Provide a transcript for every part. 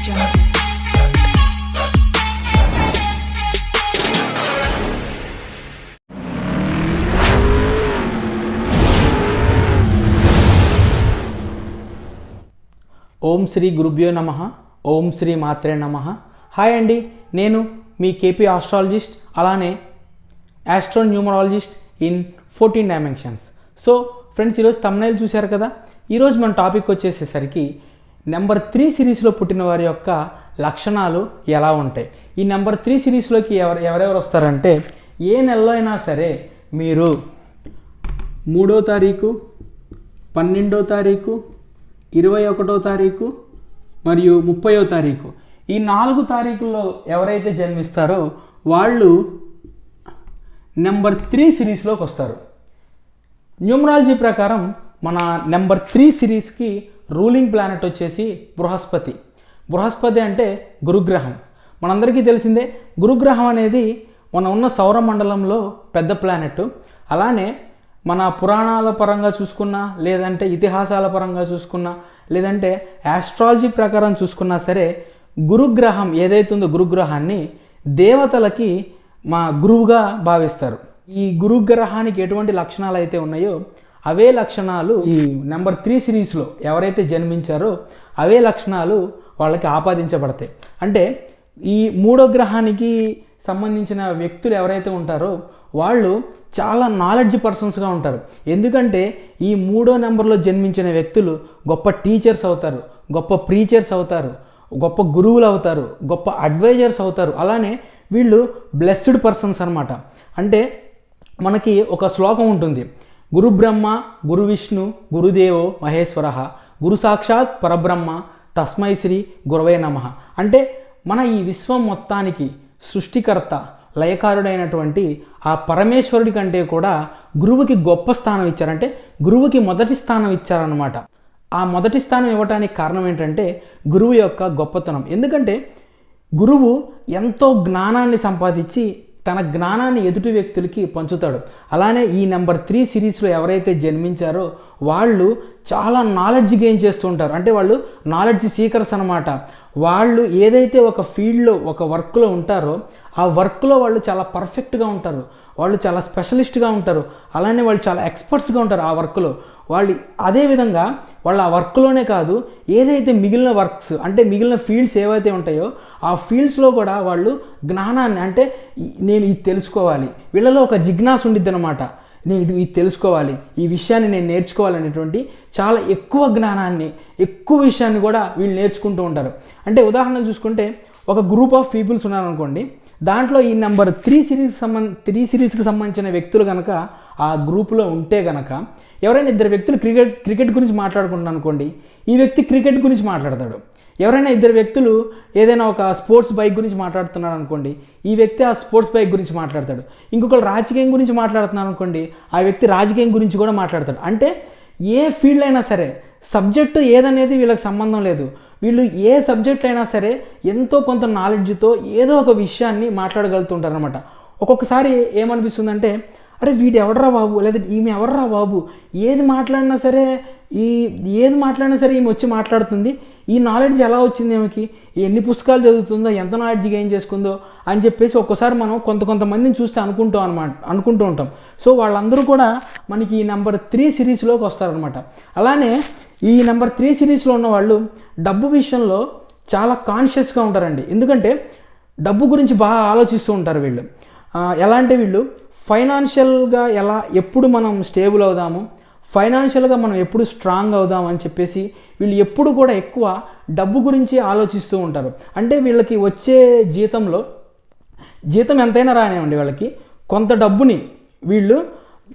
Jungle. ఓం శ్రీ గురుభ్యో నమః. ఓం శ్రీ మాత్రే నమః. హాయ్ అండి, నేను మీ కేపీ ఆస్ట్రాలజిస్ట్, అలానే astronumerologist in 14 dimensions. So friends, ఈరోజు థంబ్నెయిల్ చూశారు కదా. ఈరోజు మన టాపిక్ వచ్చేసేసరికి నెంబర్ 3 సిరీస్లో పుట్టిన వారి యొక్క లక్షణాలు ఎలా ఉంటాయి. ఈ నెంబర్ 3 సిరీస్లోకి ఎవరెవరు వస్తారంటే, ఏ నెలలో అయినా సరే మీరు 3వ తారీఖు, 12వ తారీఖు, 21వ తారీఖు మరియు 30వ తారీఖు, ఈ 4 తారీఖుల్లో ఎవరైతే జన్మిస్తారో వాళ్ళు నెంబర్ 3 సిరీస్లోకి వస్తారు. న్యూమరాలజీ ప్రకారం మన నెంబర్ 3 సిరీస్కి రూలింగ్ ప్లానెట్ వచ్చేసి బృహస్పతి. బృహస్పతి అంటే గురుగ్రహం. మనందరికీ తెలిసిందే, గురుగ్రహం అనేది మన ఉన్న సౌరమండలంలో పెద్ద ప్లానెట్. అలానే మన పురాణాల పరంగా చూసుకున్నా, లేదంటే ఇతిహాసాల పరంగా చూసుకున్నా, లేదంటే ఆస్ట్రాలజీ ప్రకారం చూసుకున్నా సరే, గురుగ్రహం ఏదైతే ఉందో గురుగ్రహాన్ని దేవతలకి మా గురువుగా భావిస్తారు. ఈ గురుగ్రహానికి ఎటువంటి లక్షణాలు అయితే ఉన్నాయో అవే లక్షణాలు ఈ నెంబర్ 3 సిరీస్లో ఎవరైతే జన్మించారో అవే లక్షణాలు వాళ్ళకి ఆపాదించబడతాయి. అంటే ఈ 3వ గ్రహానికి సంబంధించిన వ్యక్తులు ఎవరైతే ఉంటారో వాళ్ళు చాలా నాలెడ్జ్ పర్సన్స్గా ఉంటారు. ఎందుకంటే ఈ 3వ నెంబర్లో జన్మించిన వ్యక్తులు గొప్ప టీచర్స్ అవుతారు, గొప్ప ప్రీచర్స్ అవుతారు, గొప్ప గురువులు అవుతారు, గొప్ప అడ్వైజర్స్ అవుతారు. అలానే వీళ్ళు బ్లెస్డ్ పర్సన్స్ అనమాట. అంటే మనకి ఒక శ్లోకం ఉంటుంది, గురు బ్రహ్మ గురు విష్ణు గురుదేవో మహేశ్వర గురు సాక్షాత్ పరబ్రహ్మ తస్మై శ్రీ గురవే నమః. అంటే మన ఈ విశ్వం మొత్తానికి సృష్టికర్త లయకారుడైనటువంటి ఆ పరమేశ్వరుడి కంటే కూడా గురువుకి గొప్ప స్థానం ఇచ్చారంటే గురువుకి మొదటి స్థానం ఇచ్చారనమాట. ఆ మొదటి స్థానం ఇవ్వడానికి కారణం ఏంటంటే గురువు యొక్క గొప్పతనం. ఎందుకంటే గురువు ఎంతో జ్ఞానాన్ని సంపాదించి తన జ్ఞానాన్ని ఎదుటి వ్యక్తులకి పంచుతాడు. అలానే ఈ నెంబర్ 3 సిరీస్లో ఎవరైతే జన్మించారో వాళ్ళు చాలా నాలెడ్జ్ గెయిన్ చేస్తూ ఉంటారు. అంటే వాళ్ళు నాలెడ్జ్ సీకర్స్ అనమాట. వాళ్ళు ఏదైతే ఒక ఫీల్డ్లో ఒక వర్క్లో ఉంటారో ఆ వర్క్లో వాళ్ళు చాలా పర్ఫెక్ట్గా ఉంటారు, వాళ్ళు చాలా స్పెషలిస్ట్గా ఉంటారు, అలానే వాళ్ళు చాలా ఎక్స్పర్ట్స్గా ఉంటారు ఆ వర్క్లో. వాళ్ళు అదేవిధంగా వాళ్ళు ఆ వర్క్లోనే కాదు, ఏదైతే మిగిలిన వర్క్స్ అంటే మిగిలిన ఫీల్డ్స్ ఏవైతే ఉంటాయో ఆ ఫీల్డ్స్లో కూడా వాళ్ళు జ్ఞానాన్ని, అంటే నేను ఇది తెలుసుకోవాలి, వీళ్ళలో ఒక జిజ్ఞాస ఉండిద్ది అనమాట. నేను ఇది తెలుసుకోవాలి, ఈ విషయాన్ని నేను నేర్చుకోవాలనేటువంటి చాలా ఎక్కువ జ్ఞానాన్ని, ఎక్కువ విషయాన్ని కూడా వీళ్ళు నేర్చుకుంటూ ఉంటారు. అంటే ఉదాహరణకు చూసుకుంటే ఒక గ్రూప్ ఆఫ్ పీపుల్స్ ఉన్నారనుకోండి, దాంట్లో ఈ నెంబర్ 3 సిరీస్కి సంబంధించిన వ్యక్తులు కనుక ఆ గ్రూపులో ఉంటే కనుక, ఎవరైనా ఇద్దరు వ్యక్తులు క్రికెట్ గురించి మాట్లాడుకుంటున్నారు అనుకోండి, ఈ వ్యక్తి క్రికెట్ గురించి మాట్లాడతాడు. ఎవరైనా ఇద్దరు వ్యక్తులు ఏదైనా ఒక స్పోర్ట్స్ బైక్ గురించి మాట్లాడుతున్నారు అనుకోండి, ఈ వ్యక్తి ఆ స్పోర్ట్స్ బైక్ గురించి మాట్లాడతాడు. ఇంకొకరు రాజకీయం గురించి మాట్లాడుతున్నారు అనుకోండి, ఆ వ్యక్తి రాజకీయం గురించి కూడా మాట్లాడతాడు. అంటే ఏ ఫీల్డ్ అయినా సరే సబ్జెక్టు ఏదనేది వీళ్ళకి సంబంధం లేదు. వీళ్ళు ఏ సబ్జెక్ట్ అయినా సరే ఎంతో కొంత నాలెడ్జ్తో ఏదో ఒక విషయాన్ని మాట్లాడగలుగుతుంటారు అనమాట. ఒక్కొక్కసారి ఏమనిపిస్తుందంటే, అరే వీడు ఎవడరా బాబు, లేదా ఈమె ఎవర్రా బాబు, ఏది మాట్లాడినా సరే ఈమె వచ్చి మాట్లాడుతుంది, ఈ నాలెడ్జ్ ఎలా వచ్చింది ఈమెకి, ఎన్ని పుస్తకాలు చదువుతుందో, ఎంత నాలెడ్జ్ గెయిన్ చేసుకుందో అని చెప్పేసి ఒక్కోసారి మనం కొంతమందిని చూస్తే అనుకుంటూ ఉంటాం. సో వాళ్ళందరూ కూడా మనకి ఈ నెంబర్ 3 సిరీస్లోకి వస్తారనమాట. అలానే ఈ నెంబర్ 3 సిరీస్లో ఉన్న వాళ్ళు డబ్బు విషయంలో చాలా కాన్షియస్గా ఉంటారండి. ఎందుకంటే డబ్బు గురించి బాగా ఆలోచిస్తూ ఉంటారు వీళ్ళు. ఎలా అంటే వీళ్ళు ఫైనాన్షియల్గా ఎప్పుడు మనం స్టేబుల్ అవుదాము, ఫైనాన్షియల్గా మనం ఎప్పుడు స్ట్రాంగ్ అవుదాం అని చెప్పేసి వీళ్ళు ఎప్పుడు కూడా ఎక్కువ డబ్బు గురించి ఆలోచిస్తూ ఉంటారు. అంటే వీళ్ళకి వచ్చే జీతం ఎంతైనా రానివ్వండి, వాళ్ళకి కొంత డబ్బుని వీళ్ళు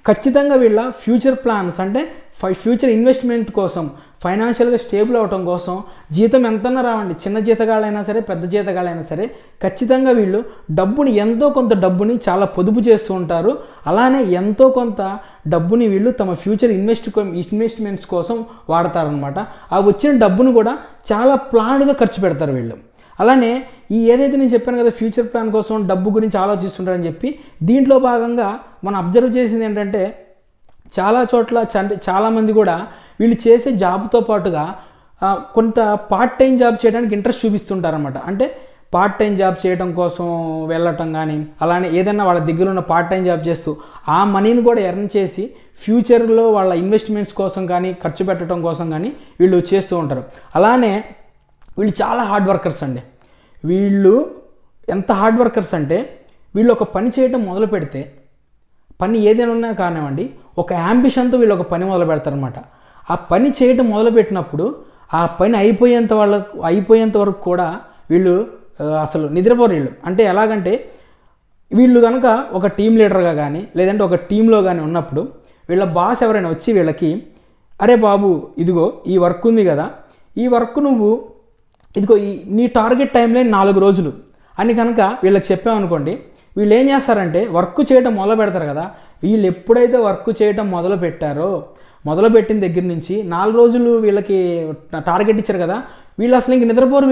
ఖచ్చితంగా వీళ్ళ ఫ్యూచర్ ప్లాన్స్, అంటే ఫ్యూచర్ ఇన్వెస్ట్మెంట్ కోసం, ఫైనాన్షియల్గా స్టేబుల్ అవడం కోసం జీతం ఎంతన్నా రావండి, చిన్న జీతగాళ్ళైనా సరే పెద్ద జీతగాళ్ళైనా సరే ఖచ్చితంగా వీళ్ళు ఎంతో కొంత డబ్బుని చాలా పొదుపు చేస్తూ ఉంటారు. అలానే ఎంతో కొంత డబ్బుని వీళ్ళు తమ ఫ్యూచర్ ఇన్వెస్ట్మెంట్స్ కోసం వాడతారనమాట. ఆ వచ్చిన డబ్బును కూడా చాలా ప్లాన్డ్గా ఖర్చు పెడతారు వీళ్ళు. అలానే ఈ ఏదైతే నేను చెప్పాను కదా ఫ్యూచర్ ప్లాన్ కోసం డబ్బు గురించి ఆలోచిస్తుంటారని చెప్పి, దీంట్లో భాగంగా మనం అబ్జర్వ్ చేసింది ఏంటంటే చాలా చోట్ల చాలామంది కూడా వీళ్ళు చేసే జాబ్తో పాటుగా కొంత పార్ట్ టైం జాబ్ చేయడానికి ఇంట్రెస్ట్ చూపిస్తుంటారనమాట. అంటే పార్ట్ టైం జాబ్ చేయడం కోసం వెళ్ళటం కానీ, అలానే ఏదైనా వాళ్ళ దగ్గర ఉన్న పార్ట్ టైం జాబ్ చేస్తూ ఆ మనీని కూడా ఎర్న్ చేసి ఫ్యూచర్లో వాళ్ళ ఇన్వెస్ట్మెంట్స్ కోసం కానీ, ఖర్చు పెట్టడం కోసం కానీ వీళ్ళు చేస్తూ ఉంటారు. అలానే వీళ్ళు చాలా హార్డ్ వర్కర్స్ అండి. వీళ్ళు ఎంత హార్డ్ వర్కర్స్ అంటే, వీళ్ళు ఒక పని చేయడం మొదలు పెడితే, పని ఏదైనా ఉన్నా కానివ్వండి, ఒక యాంబిషన్తో వీళ్ళు ఒక పని మొదలు పెడతారనమాట. ఆ పని చేయడం మొదలుపెట్టినప్పుడు ఆ పని అయిపోయేంత వరకు కూడా వీళ్ళు అసలు నిద్రపోరు వీళ్ళు. అంటే ఎలాగంటే, వీళ్ళు కనుక ఒక టీం లీడర్గా కానీ, లేదంటే ఒక టీంలో కానీ ఉన్నప్పుడు వీళ్ళ బాస్ ఎవరైనా వచ్చి వీళ్ళకి, అరే బాబు ఇదిగో ఈ వర్క్ ఉంది కదా, ఈ వర్క్ నువ్వు ఇదిగో నీ టార్గెట్ టైంలో 4 రోజులు అని కనుక వీళ్ళకి చెప్పామనుకోండి, వీళ్ళు ఏం చేస్తారంటే వర్క్ చేయడం మొదలు పెడతారు కదా. వీళ్ళు ఎప్పుడైతే వర్క్ చేయడం మొదలుపెట్టిన దగ్గర నుంచి 4 రోజులు వీళ్ళకి టార్గెట్ ఇచ్చారు కదా, వీళ్ళు అసలు ఇంక నిద్రపోరు.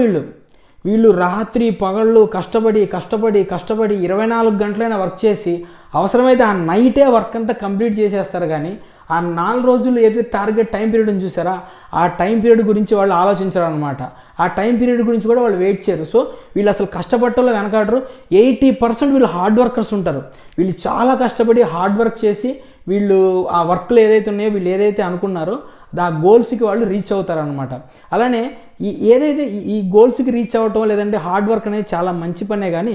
వీళ్ళు రాత్రి పగళ్ళు కష్టపడి 24 గంటలైనా వర్క్ చేసి, అవసరమైతే ఆ నైటే వర్క్ అంతా కంప్లీట్ చేసేస్తారు. కానీ ఆ 4 రోజులు ఏదైతే టార్గెట్ టైం పీరియడ్ని చూసారా, ఆ టైం పీరియడ్ గురించి వాళ్ళు ఆలోచించరు అనమాట. ఆ టైం పీరియడ్ గురించి కూడా వాళ్ళు వెయిట్ చేయరు. సో వీళ్ళు అసలు కష్టపడటంలో వెనకాడరు. 80% వీళ్ళు హార్డ్ వర్కర్స్ ఉంటారు. వీళ్ళు చాలా కష్టపడి హార్డ్ వర్క్ చేసి వీళ్ళు ఆ వర్క్లు ఏదైతే ఉన్నాయో, వీళ్ళు ఏదైతే అనుకున్నారో ఆ గోల్స్కి వాళ్ళు రీచ్ అవుతారనమాట. అలానే ఈ గోల్స్కి రీచ్ అవ్వటం లేదంటే హార్డ్ వర్క్ అనేది చాలా మంచి పనే. కానీ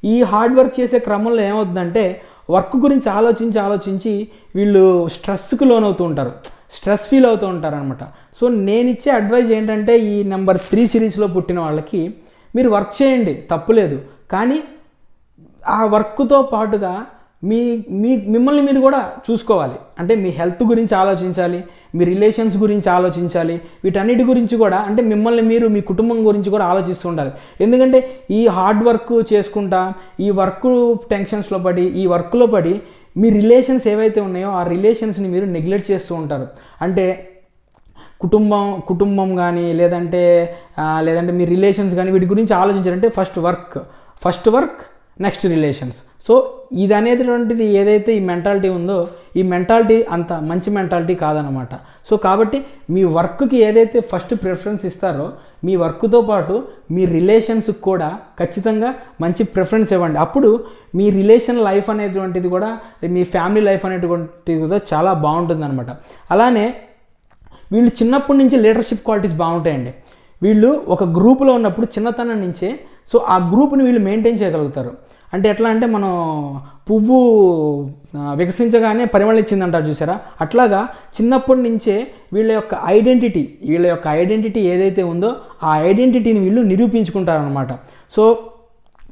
ఈ హార్డ్ వర్క్ చేసే క్రమంలో ఏమవుతుందంటే, వర్క్ గురించి ఆలోచించి వీళ్ళు స్ట్రెస్కి లోనవుతూ ఉంటారు, స్ట్రెస్ ఫీల్ అవుతూ ఉంటారు అనమాట. సో నేను ఇచ్చే అడ్వైజ్ ఏంటంటే, ఈ నెంబర్ 3 సిరీస్లో పుట్టిన వాళ్ళకి మీరు వర్క్ చేయండి, తప్పులేదు. కానీ ఆ వర్క్తో పాటుగా మిమ్మల్ని మీరు కూడా చూసుకోవాలి. అంటే మీ హెల్త్ గురించి ఆలోచించాలి, మీ రిలేషన్స్ గురించి ఆలోచించాలి, వీటన్నిటి గురించి కూడా, అంటే మిమ్మల్ని మీరు మీ కుటుంబం గురించి కూడా ఆలోచిస్తూ ఉండాలి. ఎందుకంటే ఈ హార్డ్ వర్క్ చేసుకుంటా, ఈ వర్క్ టెన్షన్స్లో పడి, ఈ వర్క్లో పడి మీ రిలేషన్స్ ఏవైతే ఉన్నాయో ఆ రిలేషన్స్ని మీరు నెగ్లెక్ట్ చేస్తూ ఉంటారు. అంటే కుటుంబం కానీ, లేదంటే మీ రిలేషన్స్ కానీ, వీటి గురించి ఆలోచించారంటే first work next relations. So ఇది అనేటువంటిది ఏదైతే ఈ మెంటాలిటీ ఉందో, ఈ మెంటాలిటీ అంత మంచి మెంటాలిటీ కాదనమాట. సో కాబట్టి మీ వర్క్కి ఏదైతే ఫస్ట్ ప్రిఫరెన్స్ ఇస్తారో, మీ వర్క్తో పాటు మీ రిలేషన్స్కి కూడా ఖచ్చితంగా మంచి ప్రిఫరెన్స్ ఇవ్వండి. అప్పుడు మీ రిలేషన్ లైఫ్ అనేటువంటిది కూడా, మీ ఫ్యామిలీ లైఫ్ అనేటువంటిది కూడా చాలా బాగుంటుంది అనమాట. అలానే వీళ్ళు చిన్నప్పటి నుంచి లీడర్షిప్ క్వాలిటీస్ బాగుంటాయండి. వీళ్ళు ఒక గ్రూపులో ఉన్నప్పుడు చిన్నతనం నుంచే సో ఆ గ్రూప్ని వీళ్ళు మెయింటైన్ చేయగలుగుతారు. అంటే ఎట్లా అంటే, మనం పువ్వు వికసించగానే పరిమళించిందంటారు చూసారా, అట్లాగా చిన్నప్పటి నుంచే వీళ్ళ యొక్క ఐడెంటిటీ ఏదైతే ఉందో ఆ ఐడెంటిటీని వీళ్ళు నిరూపించుకుంటారనమాట. సో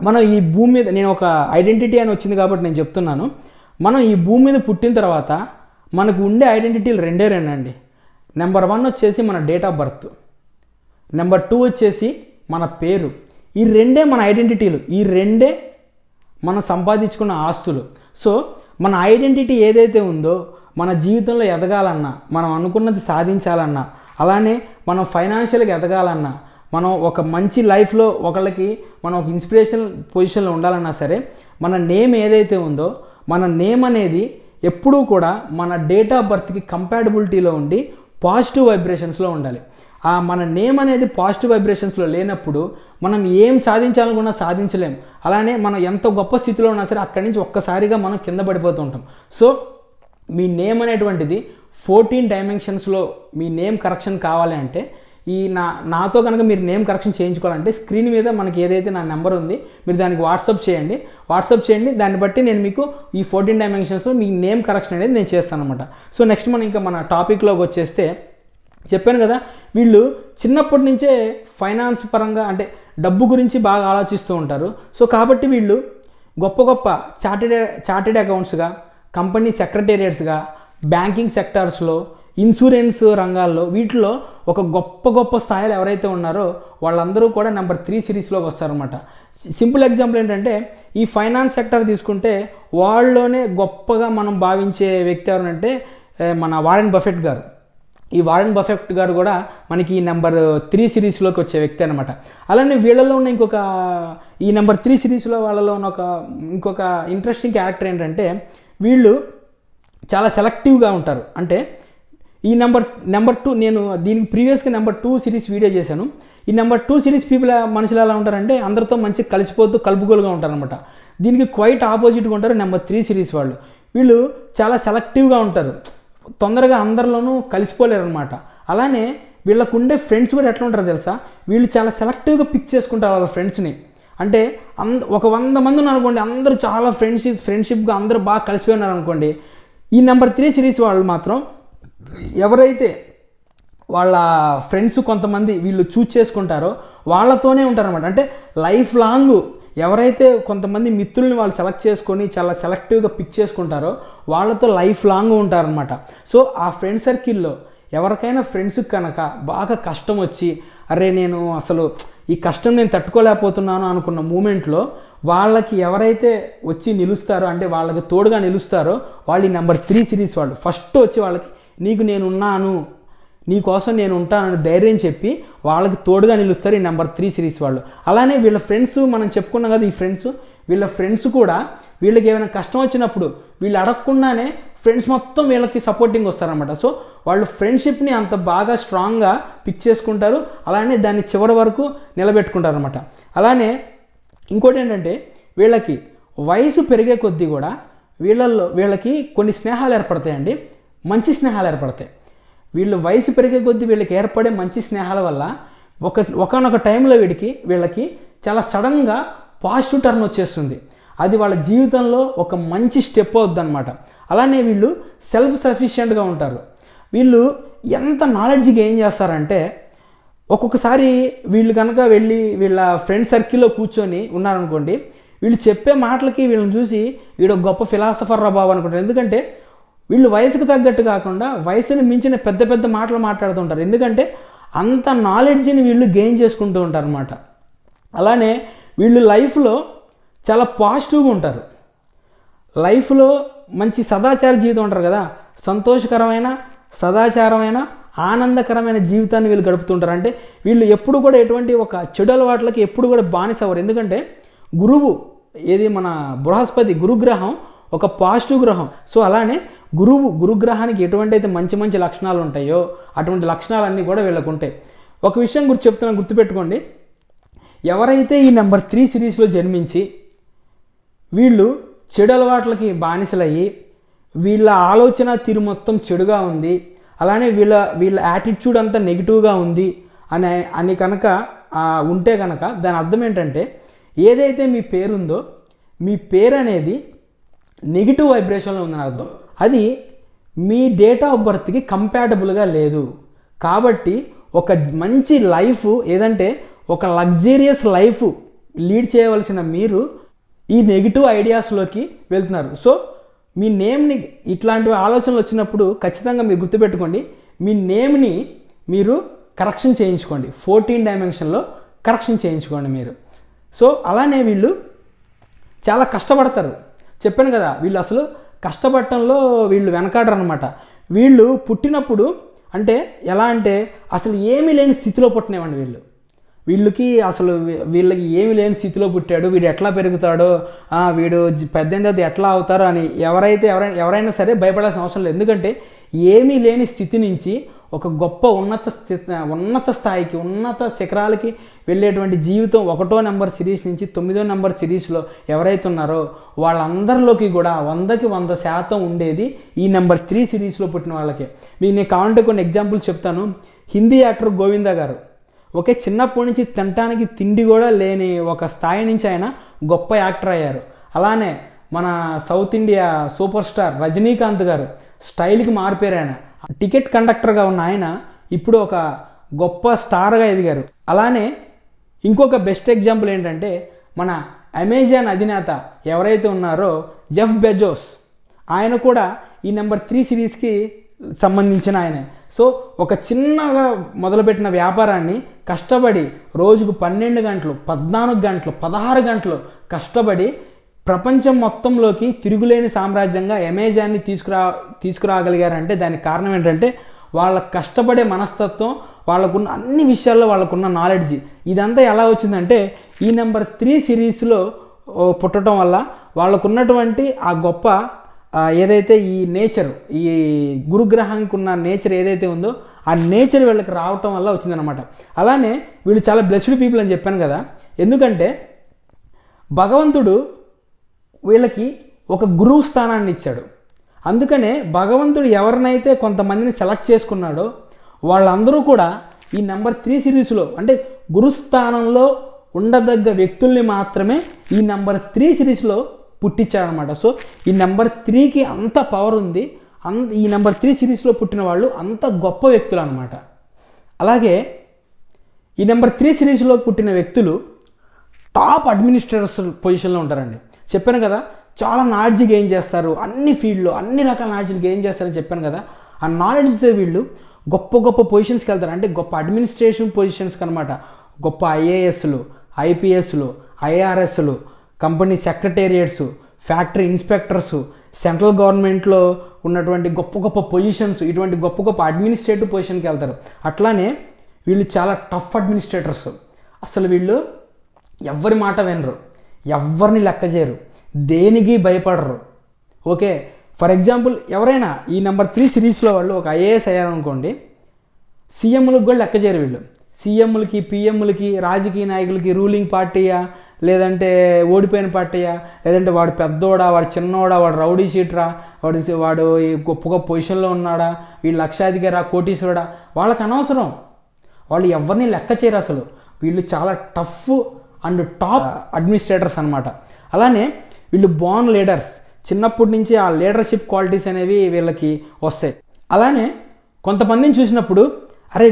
మనం ఈ భూమి మీద, నేను ఒక ఐడెంటిటీ అని వచ్చింది కాబట్టి నేను చెప్తున్నాను, మనం ఈ భూమి మీద పుట్టిన తర్వాత మనకు ఉండే ఐడెంటిటీలు రెండే అండి. నెంబర్ 1 వచ్చేసి మన డేట్ ఆఫ్ బర్త్, నెంబర్ 2 వచ్చేసి మన పేరు. ఈ రెండే మన ఐడెంటిటీలు, ఈ రెండే మనం సంపాదించుకున్న ఆస్తులు. సో మన ఐడెంటిటీ ఏదైతే ఉందో, మన జీవితంలో ఎదగాలన్నా, మనం అనుకున్నది సాధించాలన్నా, అలానే మనం ఫైనాన్షియల్గా ఎదగాలన్నా, మనం ఒక మంచి లైఫ్లో ఒకళ్ళకి మనం ఒక ఇన్స్పిరేషనల్ పొజిషన్లో ఉండాలన్నా సరే, మన నేమ్ ఏదైతే ఉందో, మన నేమ్ అనేది ఎప్పుడూ కూడా మన డేట్ ఆఫ్ బర్త్కి కంపాటబిలిటీలో ఉండి పాజిటివ్ వైబ్రేషన్స్లో ఉండాలి. మన నేమ్ అనేది పాజిటివ్ వైబ్రేషన్స్లో లేనప్పుడు మనం ఏం సాధించాలనుకున్నా సాధించలేం. అలానే మనం ఎంత గొప్ప స్థితిలో ఉన్నా సరే అక్కడి నుంచి ఒక్కసారిగా మనం కింద పడిపోతూ ఉంటాం. సో మీ నేమ్ అనేటువంటిది 14 డైమెన్షన్స్లో మీ నేమ్ కరెక్షన్ కావాలి అంటే, నాతో కనుక మీరు నేమ్ కరెక్షన్ చేయించుకోవాలంటే స్క్రీన్ మీద మనకి ఏదైతే నా నెంబర్ ఉంది, మీరు దానికి వాట్సాప్ చేయండి. దాన్ని బట్టి నేను మీకు ఈ 14 డైమెన్షన్స్లో మీ నేమ్ కరెక్షన్ అనేది నేను చేస్తాను అనమాట. సో నెక్స్ట్ మనం ఇంకా మన టాపిక్లోకి వచ్చేస్తే, చెప్పాను కదా, వీళ్ళు చిన్నప్పటి నుంచే ఫైనాన్స్ పరంగా, అంటే డబ్బు గురించి బాగా ఆలోచిస్తూ ఉంటారు. సో కాబట్టి వీళ్ళు గొప్ప చార్టెడ్ అకౌంట్స్గా, కంపెనీ సెక్రటేరియట్స్గా, బ్యాంకింగ్ సెక్టార్స్లో, ఇన్సూరెన్స్ రంగాల్లో, వీటిలో ఒక గొప్ప స్థాయిలో ఎవరైతే ఉన్నారో వాళ్ళందరూ కూడా నెంబర్ 3 సిరీస్లోకి వస్తారనమాట. సింపుల్ ఎగ్జాంపుల్ ఏంటంటే, ఈ ఫైనాన్స్ సెక్టర్ తీసుకుంటే వాళ్ళలోనే గొప్పగా మనం భావించే వ్యక్తి ఎవరంటే మన వారెన్ బఫెట్ గారు. ఈ వారెన్ బఫెట్ గారు కూడా మనకి ఈ నెంబర్ 3 సిరీస్లోకి వచ్చే వ్యక్తి అనమాట. అలానే వీళ్ళలో ఉన్న ఈ నెంబర్ 3 సిరీస్లో వాళ్ళలో ఉన్న ఇంకొక ఇంట్రెస్టింగ్ క్యారెక్టర్ ఏంటంటే, వీళ్ళు చాలా సెలెక్టివ్గా ఉంటారు. అంటే ఈ నెంబర్ 2 నేను దీనికి ప్రీవియస్గా నెంబర్ 2 సిరీస్ వీడియో చేశాను. ఈ నెంబర్ 2 సిరీస్ మనుషులు ఎలా ఉంటారంటే అందరితో మంచిగా కలిసిపోతూ కలుపుగోలుగా ఉంటారనమాట. దీనికి క్వైట్ ఆపోజిట్గా ఉంటారు నెంబర్ 3 సిరీస్ వాళ్ళు. వీళ్ళు చాలా సెలెక్టివ్గా ఉంటారు, తొందరగా అందరిలోనూ కలిసిపోలేరు అనమాట. అలానే వీళ్ళకు ఉండే ఫ్రెండ్స్ కూడా ఎట్లా ఉంటారో తెలుసా, వీళ్ళు చాలా సెలెక్టివ్గా పిక్ చేసుకుంటారు వాళ్ళ ఫ్రెండ్స్ని. అంటే ఒక 100 మంది ఉన్నారనుకోండి, అందరూ చాలా ఫ్రెండ్షిప్గా అందరూ బాగా కలిసిపోయినారు అనుకోండి. ఈ నెంబర్ 3 సిరీస్ వాళ్ళు మాత్రం ఎవరైతే వాళ్ళ ఫ్రెండ్స్ కొంతమంది వీళ్ళు చూజ్ చేసుకుంటారో వాళ్ళతోనే ఉంటారనమాట. అంటే లైఫ్ లాంగ్ ఎవరైతే కొంతమంది మిత్రుల్ని వాళ్ళు సెలెక్ట్ చేసుకొని చాలా సెలెక్టివ్గా పిక్ చేసుకుంటారో వాళ్ళతో లైఫ్ లాంగ్ ఉంటారనమాట. సో ఆ ఫ్రెండ్ సర్కిల్లో ఎవరికైనా ఫ్రెండ్స్కి కనుక బాగా కష్టం వచ్చి, అరే నేను అసలు ఈ కష్టం నేను తట్టుకోలేకపోతున్నాను అనుకున్న మూమెంట్లో వాళ్ళకి ఎవరైతే వచ్చి నిలుస్తారో, అంటే వాళ్ళకి తోడుగా నిలుస్తారో వాళ్ళు ఈ నెంబర్ 3 సిరీస్ వాళ్ళు. ఫస్ట్ వచ్చి వాళ్ళకి నీకు నేనున్నాను, నీకోసం నేను ఉంటానని ధైర్యం చెప్పి వాళ్ళకి తోడుగా నిలుస్తారు ఈ నెంబర్ 3 సిరీస్ వాళ్ళు. అలానే వీళ్ళ ఫ్రెండ్స్, మనం చెప్పుకున్నాం కదా, ఈ వీళ్ళ ఫ్రెండ్స్ కూడా వీళ్ళకి ఏమైనా కష్టం వచ్చినప్పుడు వీళ్ళు అడగకుండానే ఫ్రెండ్స్ మొత్తం వీళ్ళకి సపోర్టింగ్ వస్తారనమాట. సో వాళ్ళు ఫ్రెండ్షిప్ని అంత బాగా స్ట్రాంగ్గా పిక్ చేసుకుంటారు, అలానే దాన్ని చివరి వరకు నిలబెట్టుకుంటారు అనమాట. అలానే ఇంకోటి ఏంటంటే వీళ్ళకి వయసు పెరిగే కొద్దీ కూడా వీళ్ళకి కొన్ని స్నేహాలు ఏర్పడతాయండి, మంచి స్నేహాలు ఏర్పడతాయి. వీళ్ళు వయసు పెరిగే కొద్దీ వీళ్ళకి ఏర్పడే మంచి స్నేహాల వల్ల ఒకనొక టైంలో వీళ్ళకి చాలా సడన్గా పాజిటివ్ టర్న్ వచ్చేస్తుంది. అది వాళ్ళ జీవితంలో ఒక మంచి స్టెప్ అవుద్ది అనమాట. అలానే వీళ్ళు సెల్ఫ్ సఫిషియెంట్గా ఉంటారు. వీళ్ళు ఎంత నాలెడ్జ్ గెయిన్ చేస్తారంటే ఒక్కొక్కసారి వీళ్ళు కనుక వెళ్ళి వీళ్ళ ఫ్రెండ్ సర్కిల్లో కూర్చొని ఉన్నారనుకోండి, వీళ్ళు చెప్పే మాటలకి వీళ్ళని చూసి వీడు గొప్ప ఫిలాసఫర్ రా బాబు అనుకుంటారు. ఎందుకంటే వీళ్ళు వయసుకు తగ్గట్టు కాకుండా వయసుని మించిన పెద్ద పెద్ద మాటలు మాట్లాడుతుంటారు. ఎందుకంటే అంత నాలెడ్జ్ని వీళ్ళు గెయిన్ చేసుకుంటూ ఉంటారు అనమాట. అలానే వీళ్ళు లైఫ్లో చాలా పాజిటివ్గా ఉంటారు. లైఫ్లో మంచి సదాచార జీవితం ఉంటారు కదా, సంతోషకరమైన సదాచారమైన ఆనందకరమైన జీవితాన్ని వీళ్ళు గడుపుతుంటారు. అంటే వీళ్ళు ఎప్పుడు కూడా ఎటువంటి ఒక చెడు అలవాట్లకి ఎప్పుడు కూడా బానిసవరు. ఎందుకంటే గురువు మన బృహస్పతి గురుగ్రహం ఒక పాజిటివ్ గ్రహం. సో అలానే గురుగ్రహానికి ఎటువంటి అయితే మంచి మంచి లక్షణాలు ఉంటాయో అటువంటి లక్షణాలన్నీ కూడా వీళ్ళకు ఉంటాయి. ఒక విషయం గుర్తుపెట్టుకోండి, ఎవరైతే ఈ నెంబర్ 3 సిరీస్లో జన్మించి వీళ్ళు చెడు అలవాట్లకి బానిసలయ్యి వీళ్ళ ఆలోచన తీరు మొత్తం చెడుగా ఉంది, అలానే వీళ్ళ యాటిట్యూడ్ అంతా నెగిటివ్గా ఉంది అని కనుక ఉంటే కనుక దాని అర్థం ఏంటంటే ఏదైతే మీ పేరుందో మీ పేరు అనేది నెగిటివ్ వైబ్రేషన్లో ఉందని అర్థం. అది మీ డేట్ ఆఫ్ బర్త్కి కంపాటబుల్గా లేదు. కాబట్టి ఒక మంచి లైఫ్ ఏదంటే ఒక లగ్జరియస్ లైఫ్ లీడ్ చేయవలసిన మీరు ఈ నెగిటివ్ ఐడియాస్లోకి వెళ్తున్నారు. సో మీ నేమ్ని ఇట్లాంటి ఆలోచనలు వచ్చినప్పుడు ఖచ్చితంగా మీరు గుర్తుపెట్టుకోండి, మీ నేమ్ని మీరు కరెక్షన్ చేయించుకోండి, 14 డైమెన్షన్లో కరెక్షన్ చేయించుకోండి మీరు. సో అలానే వీళ్ళు చాలా కష్టపడతారు. చెప్పాను కదా, వీళ్ళు అసలు కష్టపడటంలో వీళ్ళు వెనకాడరు అనమాట. వీళ్ళు పుట్టినప్పుడు అంటే ఎలా అంటే అసలు ఏమీ లేని స్థితిలో పుట్టినవండి వీళ్ళకి ఏమి లేని స్థితిలో పుట్టాడు, వీడు ఎట్లా పెరుగుతాడో, వీడు పెద్ద ఎట్లా అవుతారో అని ఎవరైనా సరే భయపడాల్సిన అవసరం లేదు. ఎందుకంటే ఏమీ లేని స్థితి నుంచి ఒక గొప్ప ఉన్నత స్థాయికి ఉన్నత శిఖరాలకి వెళ్ళేటువంటి జీవితం 1వ నెంబర్ సిరీస్ నుంచి 9వ నెంబర్ సిరీస్లో ఎవరైతే ఉన్నారో వాళ్ళందరిలోకి కూడా 100కి 100% ఉండేది ఈ నెంబర్ 3 సిరీస్లో పుట్టిన వాళ్ళకి. మీకు నేను కావాలంటే కొన్ని ఎగ్జాంపుల్స్ చెప్తాను. హిందీ యాక్టర్ గోవిందా గారు చిన్నప్పటి నుంచి తినటానికి తిండి కూడా లేని ఒక స్థాయి నుంచి ఆయన గొప్ప యాక్టర్ అయ్యారు. అలానే మన south India super star Rajinikanth గారు స్టైల్కి మారిపోయారు. ఆయన టికెట్ కండక్టర్గా ఉన్న ఆయన ఇప్పుడు ఒక గొప్ప స్టార్గా ఎదిగారు. అలానే ఇంకొక బెస్ట్ ఎగ్జాంపుల్ ఏంటంటే మన అమెజాన్ అధినేత ఎవరైతే ఉన్నారో జెఫ్ బెజోస్, ఆయన కూడా ఈ నెంబర్ 3 సిరీస్కి సంబంధించిన ఆయన. సో ఒక చిన్నగా మొదలుపెట్టిన వ్యాపారాన్ని కష్టపడి రోజుకు 12 గంటలు 14 గంటలు 16 గంటలు కష్టపడి ప్రపంచం మొత్తంలోకి తిరుగులేని సామ్రాజ్యంగా అమెజాన్ని తీసుకురాగలిగారంటే దానికి కారణం ఏంటంటే వాళ్ళ కష్టపడే మనస్తత్వం, వాళ్ళకున్న అన్ని విషయాల్లో వాళ్ళకున్న నాలెడ్జ్. ఇదంతా ఎలా వచ్చిందంటే ఈ నెంబర్ 3 సిరీస్లో పుట్టడం వల్ల వాళ్ళకున్నటువంటి ఆ గొప్ప ఏదైతే ఈ నేచర్, ఈ గురుగ్రహానికి ఉన్న నేచర్ ఏదైతే ఉందో ఆ నేచర్ వీళ్ళకి రావటం వల్ల వచ్చిందనమాట. అలానే వీళ్ళు చాలా బ్లెస్డ్ పీపుల్ అని చెప్పాను కదా, ఎందుకంటే భగవంతుడు వీళ్ళకి ఒక గురువు స్థానాన్ని ఇచ్చాడు. అందుకనే భగవంతుడు ఎవరినైతే కొంతమందిని సెలెక్ట్ చేసుకున్నాడో వాళ్ళందరూ కూడా ఈ నెంబర్ 3 సిరీస్లో అంటే గురుస్థానంలో ఉండదగ్గ వ్యక్తుల్ని మాత్రమే ఈ నెంబర్ 3 సిరీస్లో పుట్టించాడనమాట. సో ఈ నెంబర్ 3కి అంత పవర్ ఉంది. ఈ నెంబర్ 3 సిరీస్లో పుట్టిన వాళ్ళు అంత గొప్ప వ్యక్తులు అనమాట. అలాగే ఈ నెంబర్ 3 సిరీస్లో పుట్టిన వ్యక్తులు టాప్ అడ్మినిస్ట్రేటర్స్ పొజిషన్లో ఉంటారండి. చెప్పాను కదా, చాలా నాలెడ్జ్ గెయిన్ చేస్తారు, అన్ని ఫీల్డ్లో అన్ని రకాల నాలెడ్జ్ గెయిన్ చేస్తారని చెప్పాను కదా. ఆ నాలెడ్జ్తో వీళ్ళు గొప్ప గొప్ప పొజిషన్స్కి వెళ్తారు. అంటే గొప్ప అడ్మినిస్ట్రేషన్ పొజిషన్స్కి అనమాట. గొప్ప ఐఏఎస్లు, ఐపీఎస్లు, ఐఆర్ఎస్లు, company secretariats, factory inspectors, central గవర్నమెంట్లో ఉన్నటువంటి గొప్ప గొప్ప పొజిషన్స్, ఇటువంటి గొప్ప గొప్ప అడ్మినిస్ట్రేటివ్ పొజిషన్కి వెళ్తారు. అట్లానే వీళ్ళు చాలా టఫ్ అడ్మినిస్ట్రేటర్స్. అసలు వీళ్ళు ఎవరి మాట వినరు, ఎవరిని లెక్క చేయరు, దేనికి భయపడరు. ఓకే, ఫర్ ఎగ్జాంపుల్ ఎవరైనా ఈ నెంబర్ 3 సిరీస్లో వాళ్ళు ఒక ఐఏఎస్ అయ్యారనుకోండి, సీఎంలకు కూడా లెక్క చేయరు వీళ్ళు. సీఎంలకి, పిఎంలకి, రాజకీయ నాయకులకి, రూలింగ్ పార్టీయా లేదంటే ఓడిపోయిన పార్టీయా, లేదంటే వాడు పెద్దోడా, వాడు చిన్నోడా, వాడు రౌడీ షీటరా, వాడు గొప్ప గొప్ప పొజిషన్లో ఉన్నాడా, వీళ్ళు లక్షాధికారా, కోటీశ్వరుడా, వాళ్ళకి అనవసరం. వాళ్ళు ఎవరిని లెక్క చేయరు అసలు. వీళ్ళు చాలా టఫ్ అండ్ టాప్ అడ్మినిస్ట్రేటర్స్ అనమాట. అలానే వీళ్ళు బోర్న్ లీడర్స్. చిన్నప్పటి నుంచి ఆ లీడర్షిప్ క్వాలిటీస్ అనేవి వీళ్ళకి వస్తాయి. అలానే కొంతమందిని చూసినప్పుడు అరే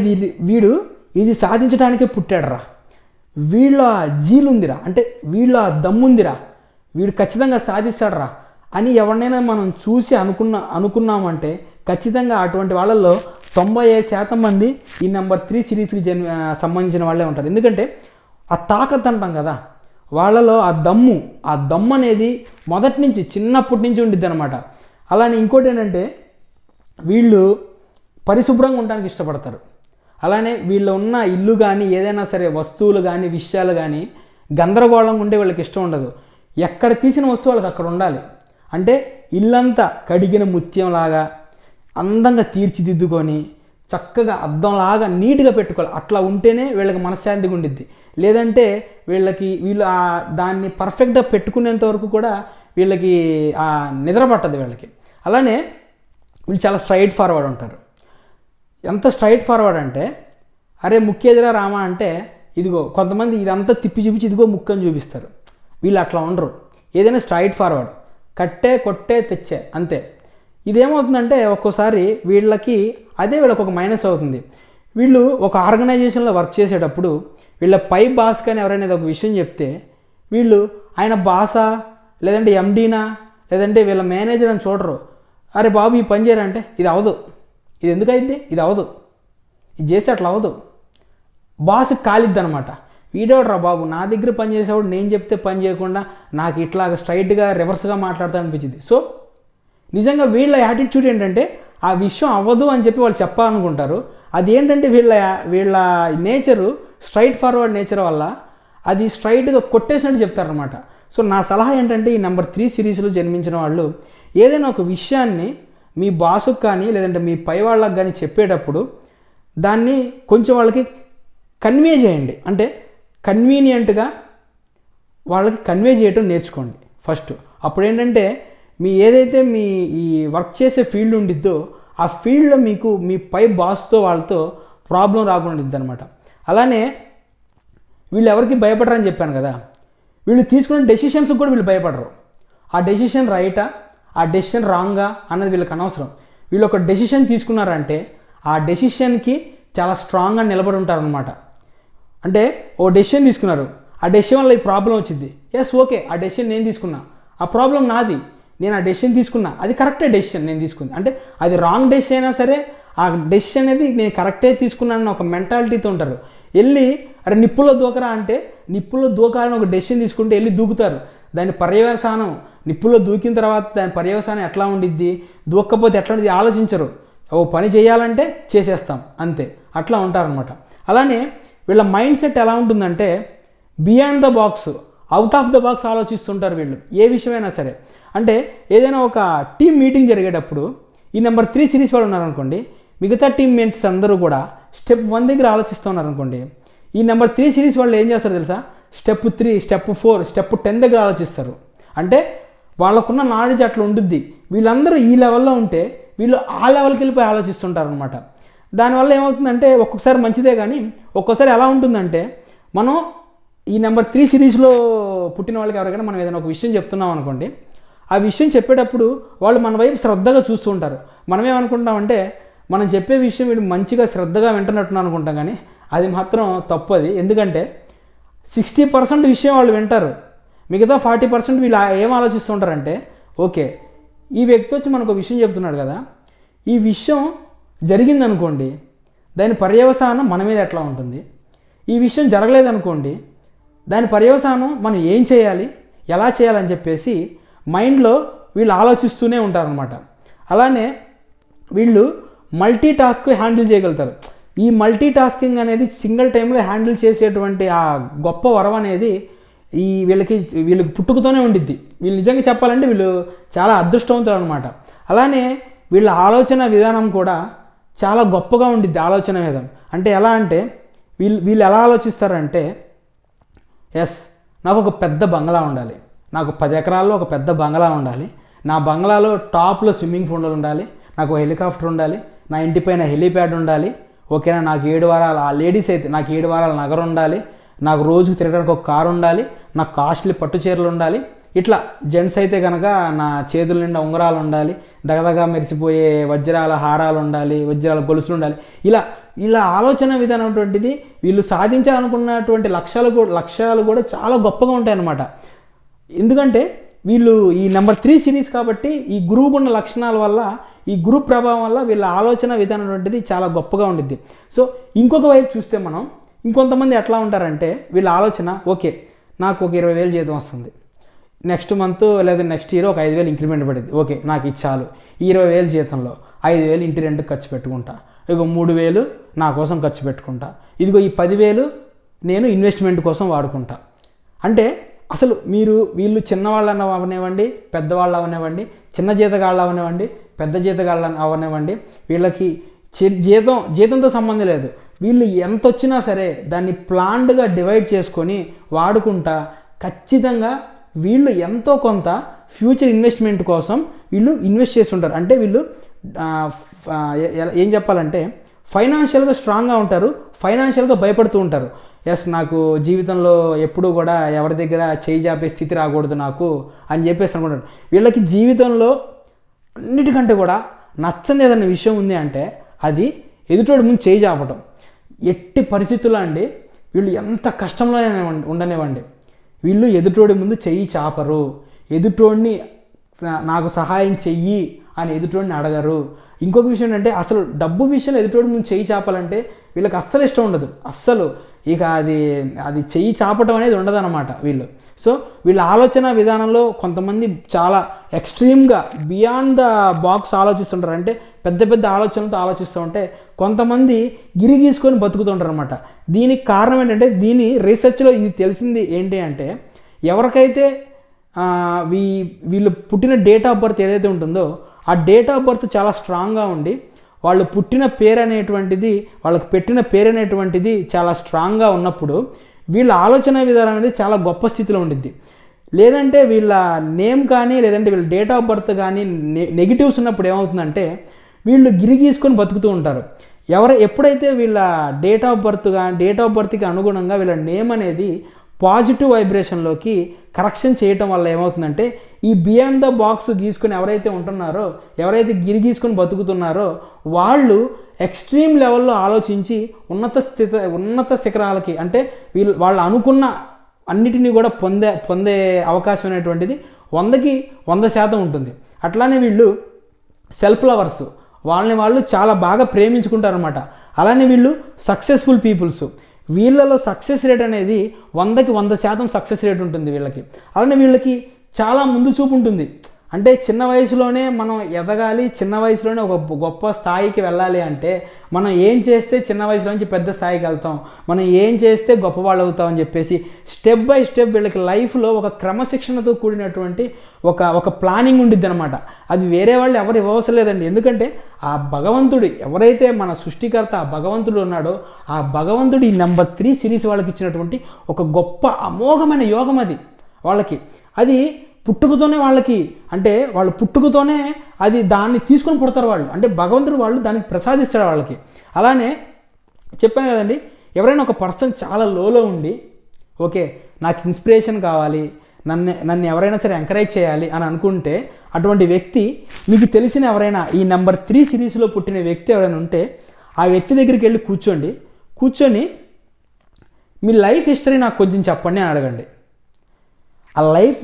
వీడు ఇది సాధించడానికే పుట్టాడరా, వీళ్ళ జీలుందిరా, అంటే వీళ్ళ దమ్ముందిరా, వీడు ఖచ్చితంగా సాధిస్తాడరా అని ఎవరినైనా మనం చూసి అనుకున్నామంటే ఖచ్చితంగా అటువంటి వాళ్ళల్లో 95% మంది ఈ నెంబర్ 3 సిరీస్కి సంబంధించిన వాళ్ళే ఉంటారు. ఎందుకంటే ఆ తాకత్ అంటాం కదా, వాళ్ళలో ఆ దమ్ము అనేది మొదటి నుంచి చిన్నప్పటి నుంచి ఉండిద్ది అనమాట. అలానే ఇంకోటి ఏంటంటే వీళ్ళు పరిశుభ్రంగా ఉండడానికి ఇష్టపడతారు. అలానే వీళ్ళు ఉన్న ఇల్లు కానీ ఏదైనా సరే వస్తువులు కానీ విషయాలు కానీ గందరగోళంగా ఉండే వాళ్ళకి ఇష్టం ఉండదు. ఎక్కడ తీసిన వస్తువు వాళ్ళకి అక్కడ ఉండాలి. అంటే ఇల్లంతా కడిగిన ముత్యంలాగా అందంగా తీర్చిదిద్దుకొని చక్కగా అద్దంలాగా నీట్గా పెట్టుకోవాలి. అట్లా ఉంటేనే వీళ్ళకి మనశ్శాంతిగా ఉండిద్ది. లేదంటే వీళ్ళు దాన్ని పర్ఫెక్ట్గా పెట్టుకునేంత వరకు కూడా వీళ్ళకి నిద్ర పట్టదు వీళ్ళకి. అలానే వీళ్ళు చాలా స్ట్రైట్ ఫార్వర్డ్ ఉంటారు. ఎంత స్ట్రైట్ ఫార్వర్డ్ అంటే అరే ముక్కేదిరా రామా అంటే ఇదిగో, కొంతమంది ఇదంతా తిప్పి చూపించి ఇదిగో ముక్కు అని చూపిస్తారు. వీళ్ళు అట్లా ఉండరు. ఏదైనా స్ట్రైట్ ఫార్వర్డ్, కట్టే కొట్టే తెచ్చే అంతే. ఇదేమవుతుందంటే ఒక్కోసారి వీళ్ళకి ఒక మైనస్ అవుతుంది. వీళ్ళు ఒక ఆర్గనైజేషన్లో వర్క్ చేసేటప్పుడు వీళ్ళ పై బాస్ కానీ ఎవరైనా ఒక విషయం చెప్తే వీళ్ళు ఆయన బాసా లేదంటే ఎండీనా లేదంటే వీళ్ళ మేనేజర్ అని చూడరు. అరే బాబు ఈ పని చేయరంటే ఇది అవదు, ఇది ఎందుకు అయింది, ఇది అవదు, ఇది చేస్తే అట్లా అవదు. బాస్కి కాలిద్ది అనమాట. వీడేవాడు బాబు నా దగ్గర పని చేసేవాడు నేను చెప్తే పని చేయకుండా నాకు ఇట్లా స్ట్రైట్గా రివర్స్గా మాట్లాడుతూ అనిపించింది. సో నిజంగా వీళ్ళ యాటిట్యూడ్ ఏంటంటే ఆ విషయం అవ్వదు అని చెప్పి వాళ్ళు చెప్పాలనుకుంటారు. అది ఏంటంటే వీళ్ళ నేచరు స్ట్రైట్ ఫార్వర్డ్ నేచర్ వల్ల అది స్ట్రైట్గా కొట్టేసినట్టు చెప్తారనమాట. సో నా సలహా ఏంటంటే ఈ నెంబర్ 3 సిరీస్లో జన్మించిన వాళ్ళు ఏదైనా ఒక విషయాన్ని మీ బాసుకు కానీ లేదంటే మీ పై వాళ్ళకి కానీ చెప్పేటప్పుడు దాన్ని కొంచెం వాళ్ళకి కన్వే చేయండి. అంటే కన్వీనియంట్గా వాళ్ళకి కన్వే చేయటం నేర్చుకోండి ఫస్ట్. అప్పుడు ఏంటంటే ఏదైతే మీ ఈ వర్క్ చేసే ఫీల్డ్ ఉండిద్దో ఆ ఫీల్డ్లో మీకు మీ పై బాస్తో వాళ్ళతో ప్రాబ్లం రాకుండా ఉండిద్ది అనమాట. అలానే వీళ్ళు ఎవరికి భయపడరని చెప్పాను కదా, వీళ్ళు తీసుకున్న డెసిషన్స్కి కూడా వీళ్ళు భయపడరు. ఆ డెసిషన్ రైటా ఆ డెసిషన్ రాంగా అన్నది వీళ్ళకి అనవసరం. వీళ్ళు ఒక డెసిషన్ తీసుకున్నారంటే ఆ డెసిషన్కి చాలా స్ట్రాంగ్గా నిలబడి ఉంటారనమాట. అంటే ఓ డెసిషన్ తీసుకున్నారు, ఆ డెసిషన్ వల్ల ఈ ప్రాబ్లం వచ్చింది, ఎస్ ఓకే ఆ డెసిషన్ నేను తీసుకున్నా, ఆ ప్రాబ్లం నాది, నేను ఆ డెసిషన్ తీసుకున్నా, అది కరెక్టే డెసిషన్ నేను తీసుకుంది. అంటే అది రాంగ్ డెసిషన్ అయినా సరే ఆ డెసిషన్ అనేది నేను కరెక్టే తీసుకున్నానని ఒక మెంటాలిటీతో ఉంటారు. వెళ్ళి అరే నిప్పుల్లో దూకరా అంటే నిప్పుల్లో దూకాలని ఒక డెసిషన్ తీసుకుంటే వెళ్ళి దూకుతారు. దాని పర్యవసానం నిప్పుల్లో దూకిన తర్వాత దాని పర్యవసానం ఎట్లా ఉండిద్ది, దూక్కపోతే ఎట్లా ఉండిద్ది ఆలోచించరు. ఓ పని చేయాలంటే చేసేస్తాం అంతే, అట్లా ఉంటారనమాట. అలానే వీళ్ళ మైండ్ సెట్ ఎలా ఉంటుందంటే beyond the box, out of the box ఆలోచిస్తుంటారు వీళ్ళు ఏ విషయమైనా సరే. అంటే ఏదైనా ఒక టీం మీటింగ్ జరిగేటప్పుడు ఈ నెంబర్ 3 సిరీస్ వాళ్ళు ఉన్నారనుకోండి, మిగతా టీమ్మేట్స్ అందరూ కూడా స్టెప్ 1 దగ్గర ఆలోచిస్తున్నారనుకోండి, ఈ నెంబర్ 3 సిరీస్ వాళ్ళు ఏం చేస్తారు తెలుసా, స్టెప్ 3, స్టెప్ 4, స్టెప్ 10 దగ్గర ఆలోచిస్తారు. అంటే వాళ్ళకున్న నాలెడ్జ్ అట్లా ఉంటుంది. వీళ్ళందరూ ఈ లెవెల్లో ఉంటే వీళ్ళు ఆ లెవెల్కి వెళ్ళిపోయి ఆలోచిస్తుంటారు అనమాట. దానివల్ల ఏమవుతుందంటే ఒక్కొక్కసారి మంచిదే, కానీ ఒక్కొక్కసారి ఎలా ఉంటుందంటే మనం ఈ నెంబర్ 3 సిరీస్లో పుట్టిన వాళ్ళకి ఎవరికైనా మనం ఏదైనా ఒక విషయం చెప్తున్నాం అనుకోండి, ఆ విషయం చెప్పేటప్పుడు వాళ్ళు మన వైపు శ్రద్ధగా చూస్తూ ఉంటారు. మనమేమనుకుంటామంటే మనం చెప్పే విషయం వీడు మంచిగా శ్రద్ధగా వింటున్నట్టు అనుకుంటాం, కానీ అది మాత్రం తప్పు. అది ఎందుకంటే 60% విషయం వాళ్ళు వింటారు, మిగతా 40% వీళ్ళు ఏం ఆలోచిస్తుంటారంటే ఓకే ఈ వ్యక్తి వచ్చి మనకు ఒక విషయం చెప్తున్నాడు కదా, ఈ విషయం జరిగిందనుకోండి దాని పర్యవసానం మన మీద ఎట్లా ఉంటుంది, ఈ విషయం జరగలేదనుకోండి దాని పర్యవసానం మనం ఏం చేయాలి, ఎలా చేయాలని చెప్పేసి మైండ్లో వీళ్ళు ఆలోచిస్తూనే ఉంటారనమాట. అలానే వీళ్ళు మల్టీ టాస్క్ హ్యాండిల్ చేయగలుగుతారు. ఈ మల్టీ టాస్కింగ్ అనేది సింగిల్ టైంలో హ్యాండిల్ చేసేటువంటి ఆ గొప్ప వరం అనేది వీళ్ళకి పుట్టుకతోనే ఉండిద్ది. వీళ్ళు నిజంగా చెప్పాలంటే వీళ్ళు చాలా అదృష్టవంతులు అనమాట. అలానే వీళ్ళ ఆలోచన విధానం కూడా చాలా గొప్పగా ఉండిద్ది. ఆలోచన విధానం అంటే ఎలా అంటే వీళ్ళు ఎలా ఆలోచిస్తారంటే నాకు ఒక పెద్ద బంగ్లా ఉండాలి, నాకు 10 ఎకరాల్లో ఒక పెద్ద బంగ్లా ఉండాలి, నా బంగ్లాలో టాప్లో స్విమ్మింగ్ పూల్ ఉండాలి, నాకు హెలికాప్టర్ ఉండాలి, నా ఇంటి పైన హెలీప్యాడ్ ఉండాలి, ఓకేనా, నాకు 7 వారాల ఆ లేడీస్ అయితే నాకు 7 వారాల నగరం ఉండాలి, నాకు రోజుకు తిరగడానికి ఒక కారు ఉండాలి, నాకు కాస్ట్లీ పట్టు చీరలు ఉండాలి, ఇట్లా జెంట్స్ అయితే కనుక నా చేతుల నిండా ఉంగరాలు ఉండాలి, దగదగా మెరిసిపోయే వజ్రాల హారాలు ఉండాలి, వజ్రాల గొలుసులు ఉండాలి. ఇలా ఆలోచన విధానం అటువంటిది వీళ్ళు సాధించాలనుకున్నటువంటి లక్ష్యాలు కూడా చాలా గొప్పగా ఉంటాయి అన్నమాట. ఎందుకంటే వీళ్ళు ఈ నెంబర్ 3 సిరీస్ కాబట్టి ఈ గురువుకు ఉన్న లక్షణాల వల్ల, ఈ గురు ప్రభావం వల్ల వీళ్ళ ఆలోచన విధానం అటువంటిది చాలా గొప్పగా ఉండిద్ది. సో ఇంకొక వైపు చూస్తే మనం ఇంకొంతమంది ఎట్లా ఉంటారంటే వీళ్ళ ఆలోచన ఓకే నాకు ఒక 20,000 జీతం వస్తుంది, నెక్స్ట్ మంత్ లేదా నెక్స్ట్ ఇయర్ ఒక 5,000 ఇంక్రిమెంట్ పడింది, ఓకే నాకు ఇది చాలు, ఈ 20,000 జీతంలో 5,000 ఇంటి రెంట్కి ఖర్చు పెట్టుకుంటా, ఇగో 3,000 నా కోసం ఖర్చు పెట్టుకుంటా, ఇదిగో ఈ 10,000 నేను ఇన్వెస్ట్మెంట్ కోసం వాడుకుంటా. అంటే అసలు వీళ్ళు చిన్నవాళ్ళు అవనివ్వండి, పెద్దవాళ్ళు అవనివ్వండి, చిన్న జీతగాళ్ళు అవనివ్వండి, పెద్ద జీతగాళ్ళు అవనివ్వండి, వీళ్ళకి జీతంతో సంబంధం లేదు. వీళ్ళు ఎంత వచ్చినా సరే దాన్ని ప్లాన్డ్గా డివైడ్ చేసుకొని వాడుకుంటా ఖచ్చితంగా వీళ్ళు ఎంతో కొంత ఫ్యూచర్ ఇన్వెస్ట్మెంట్ కోసం వీళ్ళు ఇన్వెస్ట్ చేస్తుంటారు. అంటే వీళ్ళు ఏం చెప్పాలంటే ఫైనాన్షియల్గా స్ట్రాంగ్గా ఉంటారు, ఫైనాన్షియల్గా భయపడుతూ ఉంటారు. నాకు జీవితంలో ఎప్పుడూ కూడా ఎవరి దగ్గర చేయి చాపే స్థితి రాకూడదు నాకు అని చెప్పేసి అనుకుంటారు. వీళ్ళకి జీవితంలో అన్నిటికంటే కూడా నచ్చని ఏదైనా విషయం ఉంది అంటే అది ఎదుటోడి ముందు చేయి చాపటం. ఎట్టి పరిస్థితుల్లో అండి వీళ్ళు ఎంత కష్టంలో ఉండనివ్వండి, వీళ్ళు ఎదుటోడి ముందు చెయ్యి చాపరు, ఎదుటోడిని నాకు సహాయం చెయ్యి అని ఎదుటోడిని అడగరు. ఇంకొక విషయం ఏంటంటే అసలు డబ్బు విషయంలో ఎదుటోడి ముందు చెయ్యి చాపాలంటే వీళ్ళకి అస్సలు ఇష్టం ఉండదు, అస్సలు ఇక అది చెయ్యి చాపటం అనేది ఉండదన్నమాట వీళ్ళు. సో వీళ్ళ ఆలోచన విధానంలో కొంతమంది చాలా ఎక్స్ట్రీమ్గా బియాండ్ ద బాక్స్ ఆలోచిస్తుంటారు. అంటే పెద్ద పెద్ద ఆలోచనలతో ఆలోచిస్తూ ఉంటే కొంతమంది గిరి గీసుకొని బతుకుతుంటారు అనమాట. దీనికి కారణం ఏంటంటే దీని రీసెర్చ్లో ఇది తెలిసింది ఏంటి అంటే ఎవరికైతే వీళ్ళు పుట్టిన డేట్ ఆఫ్ బర్త్ ఏదైతే ఉంటుందో ఆ డేట్ ఆఫ్ బర్త్ చాలా స్ట్రాంగ్గా ఉండి వాళ్ళు పుట్టిన పేరు అనేటువంటిది వాళ్ళకి పెట్టిన పేరు అనేటువంటిది చాలా స్ట్రాంగ్గా ఉన్నప్పుడు వీళ్ళ ఆలోచన విధానం అనేది చాలా గొప్ప స్థితిలో ఉండిద్ది. లేదంటే వీళ్ళ నేమ్ కానీ లేదంటే వీళ్ళ డేట్ ఆఫ్ బర్త్ కానీ నెగిటివ్స్ ఉన్నప్పుడు ఏమవుతుందంటే వీళ్ళు గిరి గీసుకొని బతుకుతూ ఉంటారు. ఎప్పుడైతే వీళ్ళ డేట్ ఆఫ్ బర్త్కి అనుగుణంగా వీళ్ళ నేమ్ అనేది పాజిటివ్ వైబ్రేషన్లోకి కరెక్షన్ చేయటం వల్ల ఏమవుతుందంటే ఈ బియాండ్ ద బాక్స్ గీసుకొని ఎవరైతే ఉంటున్నారో, ఎవరైతే గిరి గీసుకొని బతుకుతున్నారో వాళ్ళు ఎక్స్ట్రీమ్ లెవెల్లో ఆలోచించి ఉన్నత శిఖరాలకి అంటే వాళ్ళు అనుకున్న అన్నిటినీ కూడా పొందే అవకాశం అనేటువంటిది 100కి 100% ఉంటుంది. అట్లానే వీళ్ళు సెల్ఫ్ లవర్స్, వాళ్ళని వాళ్ళు చాలా బాగా ప్రేమించుకుంటారు అనమాట. అలానే వీళ్ళు సక్సెస్ఫుల్ పీపుల్స్, వీళ్ళలో సక్సెస్ రేట్ అనేది 100కి 100% సక్సెస్ రేట్ ఉంటుంది వీళ్ళకి. అలానే వీళ్ళకి చాలా ముందు చూపు ఉంటుంది. అంటే చిన్న వయసులోనే మనం ఎదగాలి, చిన్న వయసులోనే ఒక గొప్ప స్థాయికి వెళ్ళాలి అంటే మనం ఏం చేస్తే చిన్న వయసులో నుంచి పెద్ద స్థాయికి వెళ్తాం, మనం ఏం చేస్తే గొప్పవాళ్ళు అవుతాం అని చెప్పేసి స్టెప్ బై స్టెప్ వీళ్ళకి లైఫ్లో ఒక క్రమశిక్షణతో కూడినటువంటి ఒక ప్లానింగ్ ఉండిద్ది అనమాట. అది వేరే వాళ్ళు ఎవరు ఇవ్వవసరం లేదండి. ఎందుకంటే ఆ భగవంతుడు ఎవరైతే మన సృష్టికర్త ఆ భగవంతుడు ఉన్నాడో ఆ భగవంతుడు ఈ నెంబర్ 3 సిరీస్ వాళ్ళకి ఇచ్చినటువంటి ఒక గొప్ప అమోఘమైన యోగం అది వాళ్ళకి. అది పుట్టుకతోనే వాళ్ళకి, అంటే వాళ్ళు పుట్టుకతోనే అది దాన్ని తీసుకొని పుడతారు వాళ్ళు, అంటే భగవంతుడు వాళ్ళు దానికి ప్రసాదిస్తాడు వాళ్ళకి. అలానే చెప్పాను కదండి, ఎవరైనా ఒక పర్సన్ చాలా లోలో ఉండి ఓకే నాకు ఇన్స్పిరేషన్ కావాలి, నన్ను ఎవరైనా సరే ఎంకరేజ్ చేయాలి అని అనుకుంటే అటువంటి వ్యక్తి మీకు తెలిసిన ఎవరైనా ఈ నెంబర్ 3 సిరీస్లో పుట్టిన వ్యక్తి ఎవరైనా ఉంటే ఆ వ్యక్తి దగ్గరికి వెళ్ళి కూర్చొని మీ లైఫ్ హిస్టరీ నాకు కొంచెం చెప్పండి అని అడగండి. ఆ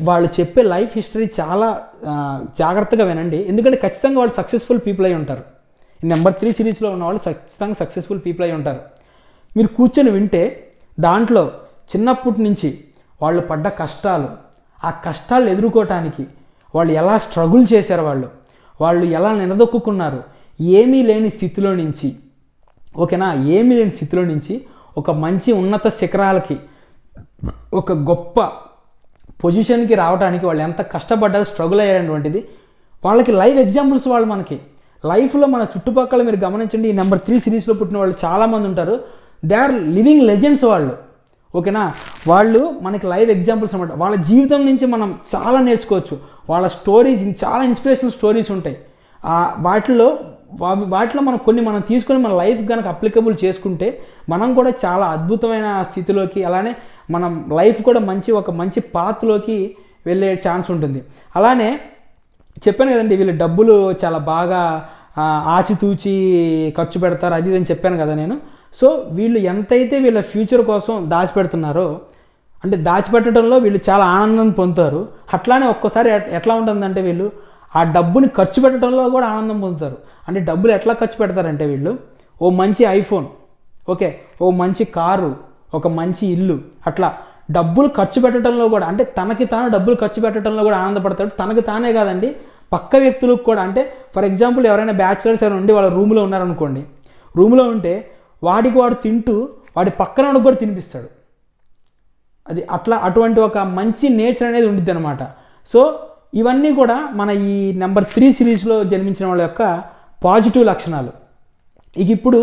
వాళ్ళు చెప్పే లైఫ్ హిస్టరీ చాలా జాగ్రత్తగా వినండి, ఎందుకంటే ఖచ్చితంగా వాళ్ళు సక్సెస్ఫుల్ పీపుల్ అయి ఉంటారు. ఈ నెంబర్ 3 సిరీస్లో ఉన్న వాళ్ళు ఖచ్చితంగా సక్సెస్ఫుల్ పీపుల్ అయి ఉంటారు. మీరు కూర్చొని వింటే దాంట్లో చిన్నప్పటి నుంచి వాళ్ళు పడ్డ కష్టాలు, ఆ కష్టాలు ఎదుర్కోవటానికి వాళ్ళు ఎలా స్ట్రగుల్ చేశారు, వాళ్ళు ఎలా నిలదొక్కున్నారు, ఏమీ లేని స్థితిలో నుంచి ఓకేనా, ఏమీ లేని స్థితిలో నుంచి ఒక మంచి ఉన్నత శిఖరాలకి ఒక గొప్ప పొజిషన్కి రావడానికి వాళ్ళు ఎంత కష్టపడ్డారు, స్ట్రగుల్ అయ్యారనేటువంటిది వాళ్ళకి లైవ్ ఎగ్జాంపుల్స్. వాళ్ళు మనకి లైఫ్లో మన చుట్టుపక్కల మీరు గమనించండి, ఈ నెంబర్ 3 సిరీస్లో పుట్టిన వాళ్ళు చాలామంది ఉంటారు. దే ఆర్ లివింగ్ లెజెండ్స్ వాళ్ళు ఓకేనా. వాళ్ళు మనకి లైవ్ ఎగ్జాంపుల్స్ అనమాట. వాళ్ళ జీవితం నుంచి మనం చాలా నేర్చుకోవచ్చు. వాళ్ళ స్టోరీస్ చాలా ఇన్స్పిరేషనల్ స్టోరీస్ ఉంటాయి. వాటిలో మనం తీసుకొని మన లైఫ్ కనుక అప్లికబుల్ చేసుకుంటే మనం కూడా చాలా అద్భుతమైన స్థితిలోకి, అలానే మనం లైఫ్ కూడా ఒక మంచి పాత్లోకి వెళ్ళే ఛాన్స్ ఉంటుంది. అలానే చెప్పాను కదండి, వీళ్ళు డబ్బులు చాలా బాగా ఆచితూచి ఖర్చు పెడతారు అది అని చెప్పాను కదా నేను. సో వీళ్ళు ఎంతైతే వీళ్ళ ఫ్యూచర్ కోసం దాచిపెడుతున్నారో, అంటే దాచిపెట్టడంలో వీళ్ళు చాలా ఆనందం పొందుతారు. అట్లానే ఒక్కోసారి ఎట్లా ఉంటుందంటే వీళ్ళు ఆ డబ్బుని ఖర్చు పెట్టడంలో కూడా ఆనందం పొందుతారు. అంటే డబ్బులు ఎట్లా ఖర్చు పెడతారంటే వీళ్ళు ఓ మంచి ఐఫోన్ ఓకే, ఓ మంచి కారు, ఒక మంచి ఇల్లు, అట్లా డబ్బులు ఖర్చు పెట్టడంలో కూడా, అంటే తనకి తాను డబ్బులు ఖర్చు పెట్టడంలో కూడా ఆనందపడతాడు. తనకి తానే కాదండి, పక్క వ్యక్తులకు కూడా. అంటే ఫర్ ఎగ్జాంపుల్ ఎవరైనా బ్యాచిలర్స్ ఎవరైనా ఉండి వాళ్ళ రూమ్లో ఉన్నారనుకోండి, రూమ్లో ఉంటే వాడు తింటూ వాడి పక్కన వాడికి కూడా తినిపిస్తాడు. అది అటువంటి ఒక మంచి నేచర్ అనేది ఉండిద్ది అనమాట. సో ఇవన్నీ కూడా మన ఈ నెంబర్ 3 సిరీస్లో జన్మించిన వాళ్ళ యొక్క పాజిటివ్ లక్షణాలు. ఇప్పుడు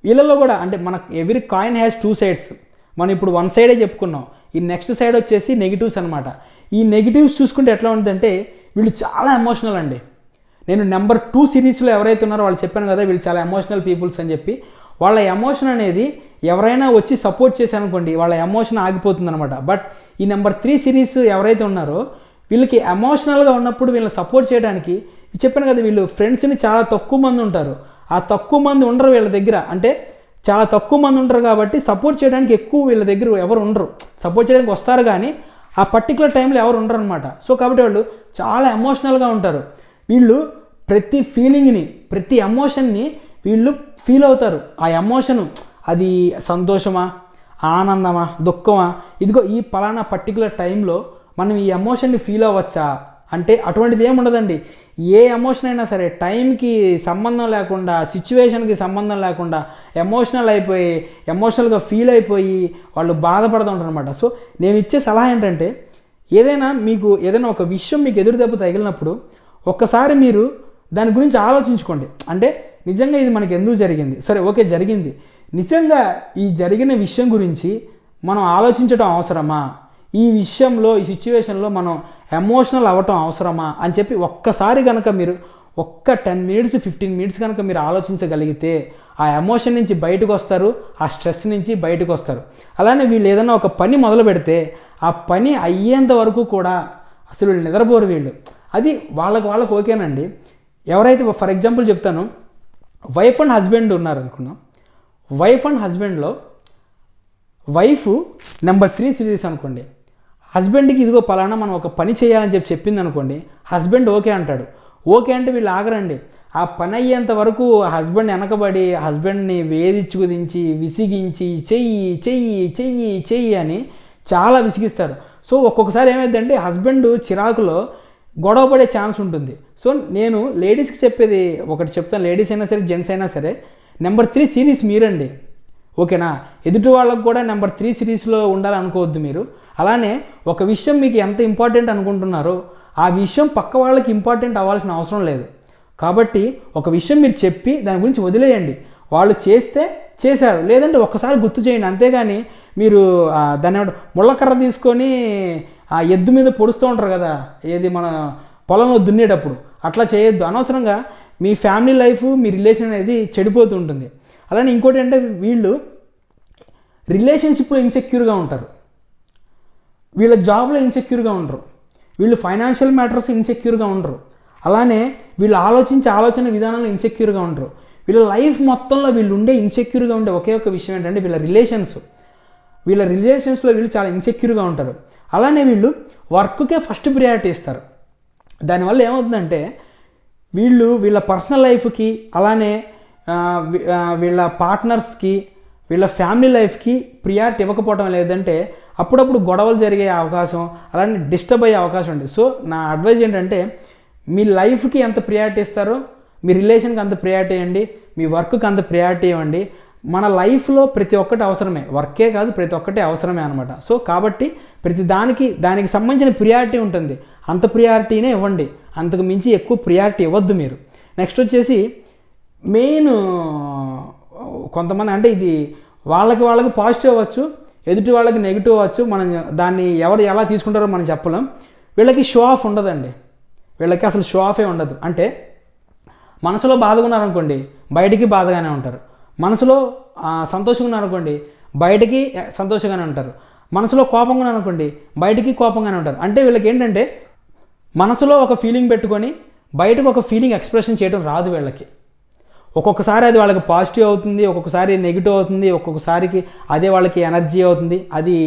వీళ్ళలో కూడా, అంటే మన ఎవ్రీ కాయిన్ హ్యాస్ 2 సైడ్స్. మనం ఇప్పుడు 1 సైడే చెప్పుకున్నాం. ఈ నెక్స్ట్ సైడ్ వచ్చేసి నెగిటివ్స్ అనమాట. ఈ నెగిటివ్స్ చూసుకుంటే ఎట్లా ఉంటుందంటే వీళ్ళు చాలా ఎమోషనల్ అండి. నేను నెంబర్ 2 సిరీస్లో ఎవరైతే ఉన్నారో వాళ్ళు చెప్పాను కదా వీళ్ళు చాలా ఎమోషనల్ పీపుల్స్ అని చెప్పి. వాళ్ళ ఎమోషన్ అనేది ఎవరైనా వచ్చి సపోర్ట్ చేశారనుకోండి వాళ్ళ ఎమోషన్ ఆగిపోతుంది అనమాట. బట్ ఈ నెంబర్ 3 సిరీస్ ఎవరైతే ఉన్నారో వీళ్ళకి ఎమోషనల్గా ఉన్నప్పుడు వీళ్ళని సపోర్ట్ చేయడానికి చెప్పాను కదా, వీళ్ళు ఫ్రెండ్స్ని చాలా తక్కువ మంది ఉంటారు. ఆ తక్కువ మంది ఉండరు వీళ్ళ దగ్గర, అంటే చాలా తక్కువ మంది ఉంటారు కాబట్టి సపోర్ట్ చేయడానికి ఎక్కువ వీళ్ళ దగ్గర ఎవరు ఉండరు. సపోర్ట్ చేయడానికి వస్తారు కానీ ఆ పర్టికులర్ టైంలో ఎవరు ఉండరు అనమాట. సో కాబట్టి వాళ్ళు చాలా ఎమోషనల్గా ఉంటారు. వీళ్ళు ప్రతి ఫీలింగ్ని, ప్రతి ఎమోషన్ని వీళ్ళు ఫీల్ అవుతారు. ఆ ఎమోషను అది సంతోషమా, ఆనందమా, దుఃఖమా, ఇదిగో ఈ పలానా పర్టికులర్ టైంలో మనం ఈ ఎమోషన్ని ఫీల్ అవ్వచ్చా అంటే అటువంటిది ఏముండదండి. ఏ ఎమోషన్ అయినా సరే టైంకి సంబంధం లేకుండా, సిచ్యువేషన్కి సంబంధం లేకుండా ఎమోషనల్గా ఫీల్ అయిపోయి వాళ్ళు బాధపడుతూ ఉంటారు అనమాట. సో నేను ఇచ్చే సలహా ఏంటంటే ఏదైనా ఒక విషయం మీకు ఎదురు దెబ్బ తగిలినప్పుడు ఒక్కసారి మీరు దాని గురించి ఆలోచించుకోండి. అంటే నిజంగా ఇది మనకి ఎందుకు జరిగింది, సరే ఓకే జరిగింది, నిజంగా ఈ జరిగిన విషయం గురించి మనం ఆలోచించడం అవసరమా, ఈ విషయంలో ఈ సిచ్యువేషన్లో మనం ఎమోషనల్ అవ్వటం అవసరమా అని చెప్పి ఒక్కసారి కనుక మీరు 10 మినిట్స్ 15 మినిట్స్ కనుక మీరు ఆలోచించగలిగితే ఆ ఎమోషన్ నుంచి బయటకు వస్తారు, ఆ స్ట్రెస్ నుంచి బయటకు వస్తారు. అలానే వీళ్ళు ఏదైనా ఒక పని మొదలు పెడితే ఆ పని అయ్యేంత వరకు కూడా అసలు వీళ్ళు నిద్రపోరు వీళ్ళు. అది వాళ్ళకు ఓకేనండి. ఎవరైతే ఫర్ ఎగ్జాంపుల్ చెప్తాను, వైఫ్ అండ్ హస్బెండ్ ఉన్నారనుకున్నాం. వైఫ్ అండ్ హస్బెండ్లో వైఫ్ నెంబర్ 3 సిరీస్ అనుకోండి. హస్బెండ్కి ఇదిగో పలానా మనం ఒక పని చేయాలని చెప్పింది అనుకోండి, హస్బెండ్ ఓకే అంటాడు. ఓకే అంటే వీళ్ళు ఆగరండి. ఆ పని అయ్యేంత వరకు హస్బెండ్ వెనకబడి హస్బెండ్ని వేధించి కుదించి విసిగించి చెయ్యి అని చాలా విసిగిస్తారు. సో ఒక్కొక్కసారి ఏమైందంటే హస్బెండ్ చిరాకులో గొడవ పడే ఛాన్స్ ఉంటుంది. సో నేను లేడీస్కి చెప్పేది ఒకటి చెప్తాను, లేడీస్ అయినా సరే జెంట్స్ అయినా సరే, నెంబర్ 3 సిరీస్ మీరండి, ఓకేనా. ఎదుటి వాళ్ళకు కూడా నెంబర్ 3 సిరీస్లో ఉండాలనుకోవద్దు మీరు. అలానే ఒక విషయం మీకు ఎంత ఇంపార్టెంట్ అనుకుంటున్నారో ఆ విషయం పక్క వాళ్ళకి ఇంపార్టెంట్ అవ్వాల్సిన అవసరం లేదు. కాబట్టి ఒక విషయం మీరు చెప్పి దాని గురించి వదిలేయండి. వాళ్ళు చేస్తే చేశారు, లేదంటే ఒక్కసారి గుర్తు చేయండి, అంతేగాని మీరు దాన్ని ముళ్ళకర్ర తీసుకొని ఆ ఎద్దు మీద పొడుస్తూ ఉంటారు కదా, ఏది మన పొలంలో దున్నేటప్పుడు, అట్లా చేయొద్దు. అనవసరంగా మీ ఫ్యామిలీ లైఫ్, మీ రిలేషన్ అనేది చెడిపోతూ ఉంటుంది. అలానే ఇంకోటి అంటే వీళ్ళు రిలేషన్షిప్లో ఇన్సెక్యూర్గా ఉంటారు, వీళ్ళ జాబ్లో ఇన్సెక్యూర్గా ఉండరు, వీళ్ళు ఫైనాన్షియల్ మ్యాటర్స్ ఇన్సెక్యూర్గా ఉండరు, అలానే వీళ్ళు ఆలోచన విధానంలో ఇన్సెక్యూర్గా ఉండరు. వీళ్ళ లైఫ్ మొత్తంలో వీళ్ళు ఉండే ఇన్సెక్యూర్గా ఉండే ఒకే ఒక విషయం ఏంటంటే వీళ్ళ రిలేషన్స్లో వీళ్ళు చాలా ఇన్సెక్యూర్గా ఉంటారు. అలానే వీళ్ళు వర్క్కే ఫస్ట్ ప్రియారిటీ ఇస్తారు. దానివల్ల ఏమవుతుందంటే వీళ్ళ పర్సనల్ లైఫ్కి, అలానే వీళ్ళ పార్ట్నర్స్కి, వీళ్ళ ఫ్యామిలీ లైఫ్కి ప్రియారిటీ ఇవ్వకపోవడం, లేదంటే అప్పుడప్పుడు గొడవలు జరిగే అవకాశం, అలానే డిస్టర్బ్ అయ్యే అవకాశం ఉంది. సో నా అడ్వైజ్ ఏంటంటే మీ లైఫ్కి ఎంత ప్రియారిటీ ఇస్తారో మీ రిలేషన్కి అంత ప్రియారిటీ ఇవ్వండి, మీ వర్క్కి అంత ప్రియారిటీ ఇవ్వండి. మన లైఫ్లో ప్రతి ఒక్కటి అవసరమే, వర్కే కాదు ప్రతి ఒక్కటి అవసరమే అనమాట. సో కాబట్టి ప్రతి దానికి సంబంధించిన ప్రియారిటీ ఉంటుంది, అంత ప్రియారిటీనే ఇవ్వండి, అంతకు మించి ఎక్కువ ప్రియారిటీ ఇవ్వద్దు మీరు. నెక్స్ట్ వచ్చేసి మెయిన్, కొంతమంది అంటే ఇది వాళ్ళకి పాజిటివ్ అవ్వచ్చు, ఎదుటి వాళ్ళకి నెగిటివ్ అవ్వచ్చు, మనం దాన్ని ఎవరు ఎలా తీసుకుంటారో మనం చెప్పలేం. వీళ్ళకి షో ఆఫ్ ఉండదండి, వీళ్ళకి అసలు షో ఆఫే ఉండదు. అంటే మనసులో బాధగా ఉన్నారనుకోండి బయటికి బాధగానే ఉంటారు, మనసులో సంతోషంగా ఉన్నారనుకోండి బయటికి సంతోషంగానే ఉంటారు, మనసులో కోపంగా ఉన్నారనుకోండి బయటికి కోపంగానే ఉంటారు. అంటే వీళ్ళకి ఏంటంటే మనసులో ఒక ఫీలింగ్ పెట్టుకొని బయటకు ఒక ఫీలింగ్ ఎక్స్ప్రెషన్ చేయడం రాదు వీళ్ళకి. ఒక్కొక్కసారి అది వాళ్ళకి పాజిటివ్ అవుతుంది, ఒక్కొక్కసారి నెగిటివ్ అవుతుంది, ఒక్కొక్కసారికి అదే వాళ్ళకి ఎనర్జీ అవుతుంది. అది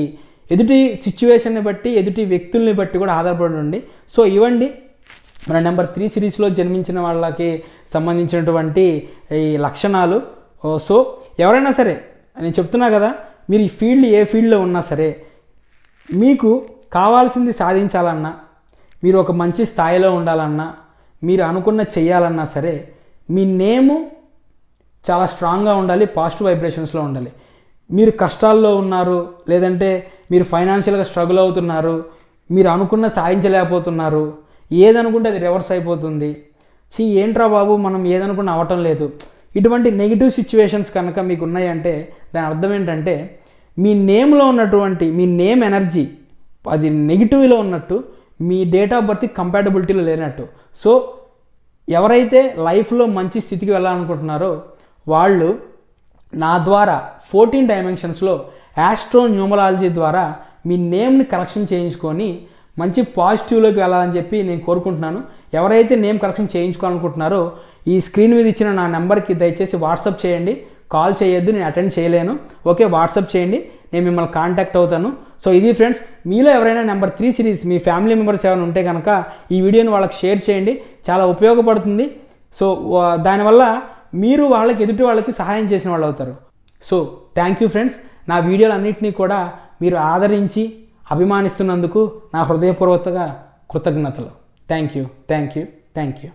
ఎదుటి సిచ్యువేషన్ని బట్టి, ఎదుటి వ్యక్తుల్ని బట్టి కూడా ఆధారపడి ఉండి. సో ఇవ్వండి మన నెంబర్ 3 సిరీస్లో జన్మించిన వాళ్ళకి సంబంధించినటువంటి ఈ లక్షణాలు. సో ఎవరైనా సరే నేను చెప్తున్నా కదా, మీరు ఏ ఫీల్డ్లో ఉన్నా సరే, మీకు కావాల్సింది సాధించాలన్నా, మీరు ఒక మంచి స్థాయిలో ఉండాలన్నా, మీరు అనుకున్న చెయ్యాలన్నా సరే, మీ నేము చాలా స్ట్రాంగ్గా ఉండాలి, పాజిటివ్ వైబ్రేషన్స్లో ఉండాలి. మీరు కష్టాల్లో ఉన్నారు, లేదంటే మీరు ఫైనాన్షియల్గా స్ట్రగుల్ అవుతున్నారు, మీరు అనుకున్న సాధించలేకపోతున్నారు, ఏదనుకుంటే అది రివర్స్ అయిపోతుంది, ఏంట్రా బాబు మనం ఏదనుకున్న అవ్వటం లేదు, ఇటువంటి నెగిటివ్ సిచ్యువేషన్స్ కనుక మీకు ఉన్నాయంటే దాని అర్థం ఏంటంటే మీ నేమ్లో ఉన్నటువంటి మీ నేమ్ ఎనర్జీ అది నెగిటివ్లో ఉన్నట్టు, మీ డేట్ ఆఫ్ బర్త్ కంపాటబిలిటీలో లేనట్టు. సో ఎవరైతే లైఫ్లో మంచి స్థితికి వెళ్ళాలనుకుంటున్నారో వాళ్ళు నా ద్వారా 14 డైమెన్షన్స్లో యాస్ట్రో న్యూమరాలజీ ద్వారా మీ నేమ్ని కరెక్షన్ చేయించుకొని మంచి పాజిటివ్లోకి వెళ్ళాలని చెప్పి నేను కోరుకుంటున్నాను. ఎవరైతే నేమ్ కరెక్షన్ చేయించుకోవాలనుకుంటున్నారో ఈ స్క్రీన్ మీద ఇచ్చిన నా నెంబర్కి దయచేసి వాట్సాప్ చేయండి, కాల్ చేయొద్దు, నేను అటెండ్ చేయలేను. ఓకే, వాట్సాప్ చేయండి, నేను మిమ్మల్ని కాంటాక్ట్ అవుతాను. సో ఇది ఫ్రెండ్స్, మీలో ఎవరైనా నెంబర్ 3 సిరీస్ మీ ఫ్యామిలీ మెంబర్స్ ఎవరైనా ఉంటే కనుక ఈ వీడియోని వాళ్ళకి షేర్ చేయండి, చాలా ఉపయోగపడుతుంది. సో దానివల్ల మీరు ఎదుటి వాళ్ళకి సహాయం చేసిన వాళ్ళు అవుతారు. సో థ్యాంక్ యూ ఫ్రెండ్స్, నా వీడియోలన్నింటినీ కూడా మీరు ఆదరించి అభిమానిస్తున్నందుకు నా హృదయపూర్వక కృతజ్ఞతలు. Thank you.